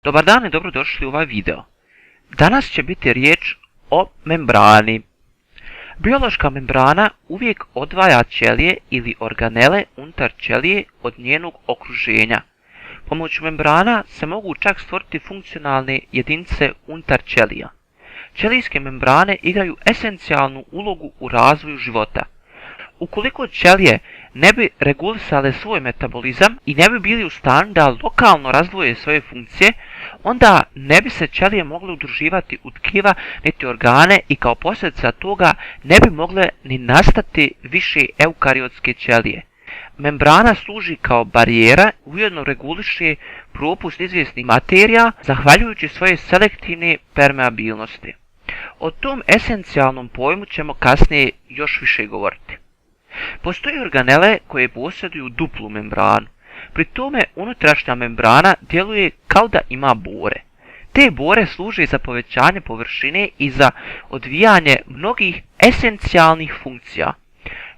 Dobar dan i dobrodošli u ovaj video. Danas će biti riječ o membrani. Biološka membrana uvijek odvaja ćelije ili organele unutar ćelije od njenog okruženja. Pomoću membrana se mogu čak stvoriti funkcionalne jedinice unutar ćelija. Ćelijske membrane igraju esencijalnu ulogu u razvoju života. Ukoliko ćelije ne bi regulisale svoj metabolizam i ne bi bili u stanju da lokalno razdvoje svoje funkcije, onda ne bi se ćelije mogle udruživati u tkiva niti organe i kao posljedica toga ne bi mogle ni nastati više eukariotske ćelije. Membrana služi kao barijera, ujedno reguliše propust izvjesnih materija zahvaljujući svoje selektivne permeabilnosti. O tom esencijalnom pojmu ćemo kasnije još više govoriti. Postoje organele koje posjeduju duplu membranu. Pri tome unutrašnja membrana djeluje kao da ima bore. Te bore služe za povećanje površine i za odvijanje mnogih esencijalnih funkcija.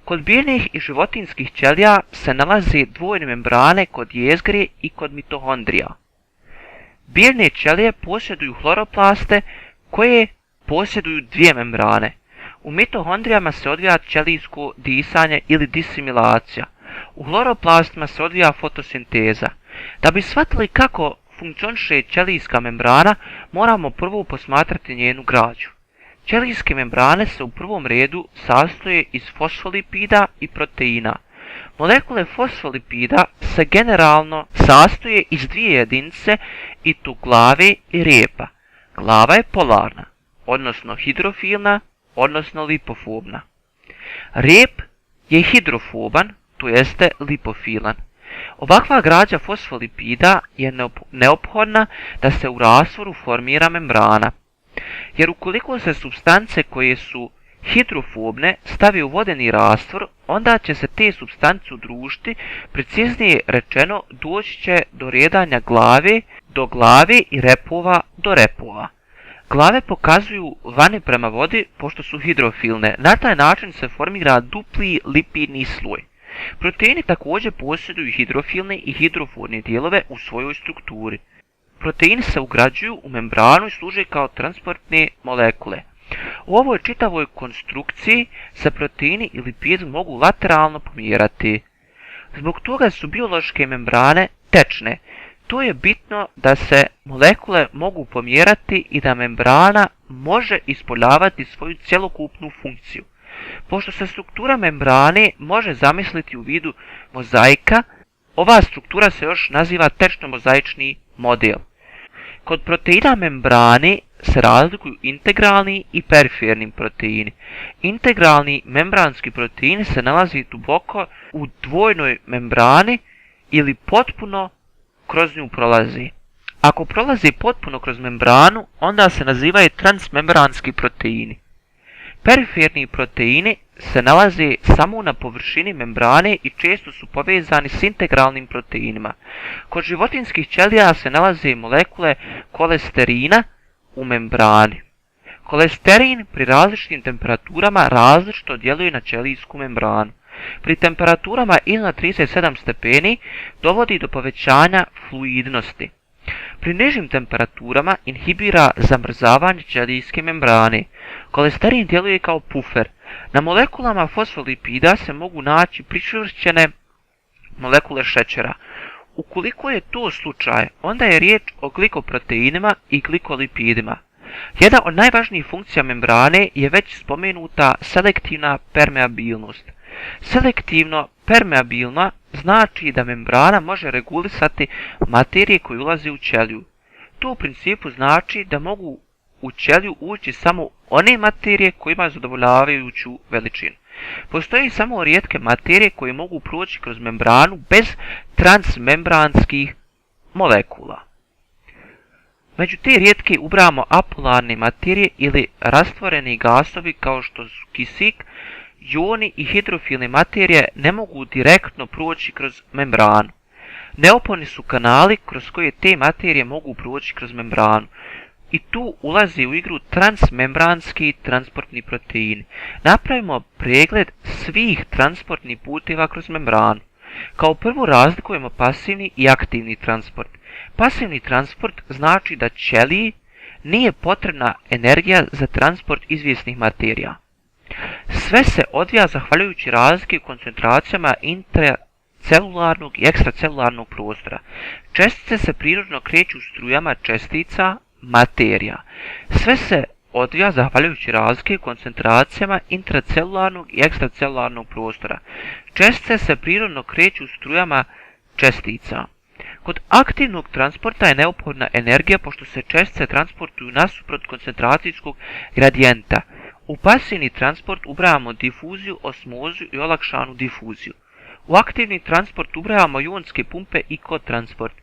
Kod biljnih i životinjskih ćelija se nalaze dvojne membrane kod jezgre i kod mitohondrija. Biljne ćelije posjeduju hloroplaste koje posjeduju dvije membrane. U mitohondrijama se odvija ćelijsko disanje ili disimilacija. U hloroplastima se odvija fotosinteza. Da bi shvatili kako funkcioniše ćelijska membrana, moramo prvo posmatrati njenu građu. Ćelijske membrane se u prvom redu sastoje iz fosfolipida i proteina. Molekule fosfolipida se generalno sastoje iz dvije jedinice i to glave i repa. Glava je polarna, odnosno hidrofilna, odnosno lipofobna. Rep je hidrofoban, to jeste lipofilan. Ovakva građa fosfolipida je neophodna da se u rastvoru formira membrana. Jer ukoliko se supstance koje su hidrofobne stavi u vodeni rastvor, onda će se te supstance udružiti, preciznije rečeno doći će do redanja glave do glave i repova do repova. Glave pokazuju vani prema vodi pošto su hidrofilne. Na taj način se formira dupli lipidni sloj. Proteini također posjeduju hidrofilne i hidrofobne dijelove u svojoj strukturi. Proteini se ugrađuju u membranu i služe kao transportne molekule. U ovoj čitavoj konstrukciji se proteini i lipidi mogu lateralno pomjerati. Zbog toga su biološke membrane tečne. To je bitno da se molekule mogu pomjerati i da membrana može ispoljavati svoju cjelokupnu funkciju. Pošto se struktura membrane može zamisliti u vidu mozaika, ova struktura se još naziva tečno-mozaični model. Kod proteina membrane se razlikuju integralni i periferni proteini. Integralni membranski proteini se nalazi duboko u dvojnoj membrani ili potpuno kroz nju prolazi. Ako prolazi potpuno kroz membranu, onda se nazivaju transmembranski proteini. Periferni proteini se nalaze samo na površini membrane i često su povezani s integralnim proteinima. Kod životinjskih ćelija se nalaze molekule kolesterina u membrani. Kolesterin pri različitim temperaturama različito djeluje na ćelijsku membranu. Pri temperaturama iznad 37 stepeni dovodi do povećanja fluidnosti. Pri nižim temperaturama inhibira zamrzavanje ćelijske membrane. Kolesterin djeluje kao pufer. Na molekulama fosfolipida se mogu naći pričvršćene molekule šećera. Ukoliko je to slučaj, onda je riječ o glikoproteinima i glikolipidima. Jedna od najvažnijih funkcija membrane je već spomenuta selektivna permeabilnost. Selektivno permeabilna znači da membrana može regulisati materije koje ulaze u ćeliju. To u principu znači da mogu u ćeliju ući samo one materije koje imaju zadovoljavajuću veličinu. Postoje samo rijetke materije koje mogu proći kroz membranu bez transmembranskih molekula. Među te rijetke ubrajamo apolarne materije ili rastvoreni gasovi kao što su kisik. Joni i hidrofilne materije ne mogu direktno proći kroz membranu. Neophodni su kanali kroz koje te materije mogu proći kroz membranu. I tu ulazi u igru transmembranski transportni proteini. Napravimo pregled svih transportnih puteva kroz membranu. Kao prvo razlikujemo pasivni i aktivni transport. Pasivni transport znači da ćeliji nije potrebna energija za transport izvjesnih materija. Sve se odvija zahvaljujući razlike u koncentracijama intracelularnog i ekstracelularnog prostora. Čestice se prirodno kreću u strujama čestica materija. Sve se odvija zahvaljujući razlike u koncentracijama intracelularnog i ekstracelularnog prostora. Čestice se prirodno kreću u strujama čestica. Kod aktivnog transporta je neophodna energija pošto se čestice transportuju nasuprot koncentracijskog gradijenta. U pasivni transport ubrajamo difuziju, osmozu i olakšanu difuziju. U aktivni transport ubrajamo ionske pumpe i kotransport.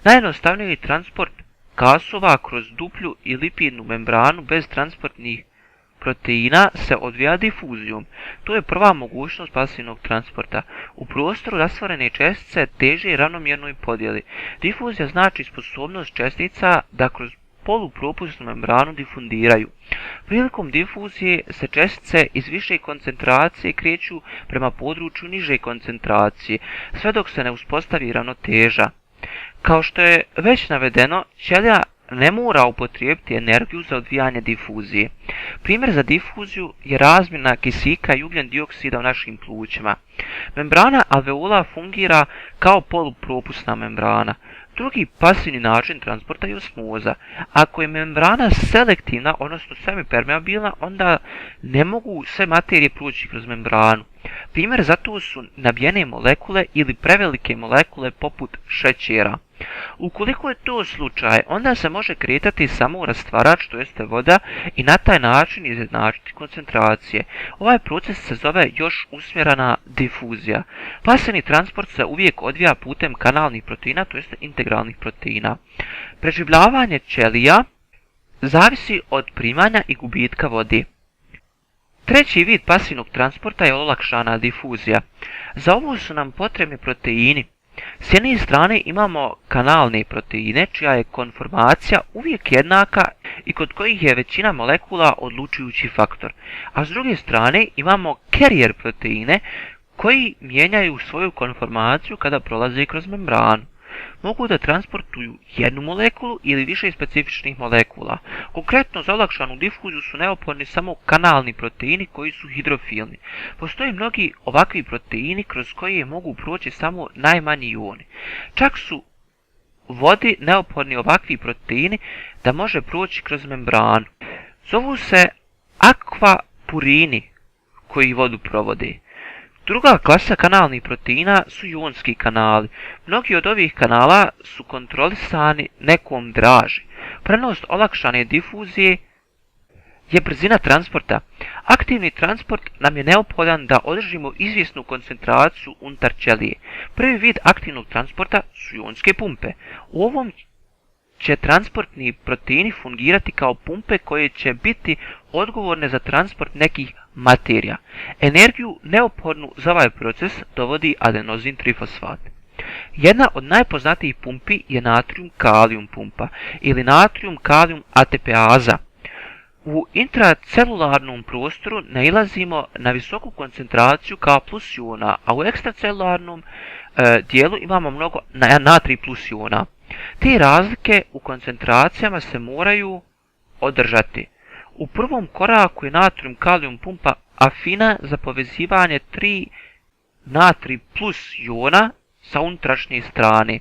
Najjednostavniji transport gasova kroz duplju i lipidnu membranu bez transportnih proteina se odvija difuzijom. To je prva mogućnost pasivnog transporta. U prostoru rastvorene čestice teže ravnomjernoj podjeli. Difuzija znači sposobnost čestica da kroz polupropusnu membranu difundiraju. Prilikom difuzije se čestice iz više koncentracije kreću prema području niže koncentracije, sve dok se ne uspostavi ravnoteža. Kao što je već navedeno, ćelija ne mora upotrijebiti energiju za odvijanje difuzije. Primjer za difuziju je razmjena kisika i ugljen dioksida u našim plućima. Membrana alveola fungira kao polupropusna membrana. Drugi pasivni način transporta je osmoza. Ako je membrana selektivna, odnosno semipermeabilna, onda ne mogu sve materije proći kroz membranu. Primjer za to su nabijene molekule ili prevelike molekule poput šećera. Ukoliko je to slučaj, onda se može kretati samo u rastvarač, to jeste voda, i na taj način izjednačiti koncentracije. Ovaj proces se zove još usmjerena difuzija. Pasivni transport se uvijek odvija putem kanalnih proteina, to jeste integralnih proteina. Preživljavanje ćelija zavisi od primanja i gubitka vode. Treći vid pasivnog transporta je olakšana difuzija. Za ovo su nam potrebni proteini. S jedne strane imamo kanalne proteine, čija je konformacija uvijek jednaka i kod kojih je većina molekula odlučujući faktor. A s druge strane imamo carrier proteine koji mijenjaju svoju konformaciju kada prolaze kroz membranu. Mogu da transportuju jednu molekulu ili više specifičnih molekula. Konkretno za olakšanu difuziju su neophodni samo kanalni proteini koji su hidrofilni. Postoje mnogi ovakvi proteini kroz koje mogu proći samo najmanji ioni. Čak su vodi neophodni ovakvi proteini da može proći kroz membranu. Zovu se akvapurini koji vodu provode. Druga klasa kanalnih proteina su ionski kanali. Mnogi od ovih kanala su kontrolisani nekom draži. Prenos olakšane difuzije je brzina transporta. Aktivni transport nam je neophodan da održimo izvjesnu koncentraciju unutar ćelije. Prvi vid aktivnog transporta su ionske pumpe. U ovom će transportni proteini fungirati kao pumpe koje će biti odgovorne za transport nekih materija. Energiju neophodnu za ovaj proces dovodi adenozin trifosfat. Jedna od najpoznatijih pumpi je natrium-kalijum pumpa ili natrium-kalijum ATPaza. U intracelularnom prostoru nailazimo na visoku koncentraciju K+ iona, a u ekstracelularnom dijelu imamo mnogo natrij+ iona. Te razlike u koncentracijama se moraju održati. U prvom koraku je natrium-kalijum pumpa afina za povezivanje 3 natrij+ iona sa unutrašnje strane.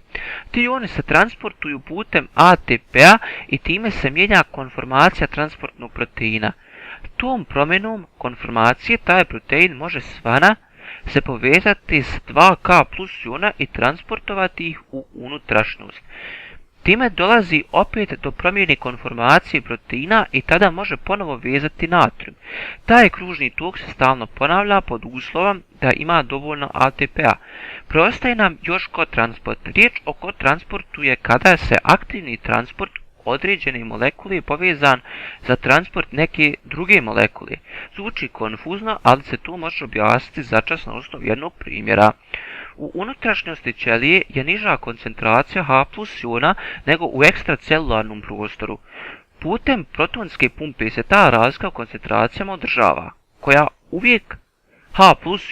Ti ioni se transportuju putem ATP-a i time se mijenja konformacija transportnog proteina. Tom promjenom konformacije taj protein može svana se povezati s 2K+ iona i transportovati ih u unutrašnjost. Time dolazi opet do promjene konformacije proteina i tada može ponovo vezati natrium. Taj kružni tok se stalno ponavlja pod uslovom da ima dovoljno ATP-a. Preostaje nam još kotransport. Riječ o kotransportu je kada se aktivni transport određene molekule povezan za transport neke druge molekule. Zvuči konfuzno, ali se to može objasniti začas na osnovu jednog primjera. U unutrašnjosti ćelije je niža koncentracija H+ iona nego u ekstracelularnom prostoru. Putem protonske pumpe se ta razlika u koncentracijama održava, koja uvijek H+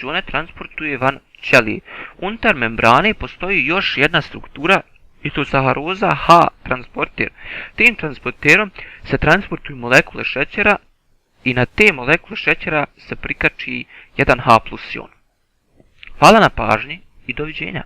ione transportuje van ćelije. Unutar membrane postoji još jedna struktura izosaharoza H transporter. Tim transporterom se transportuju molekule šećera i na te molekule šećera se prikači jedan H plus ion. Hvala na pažnji i doviđenja.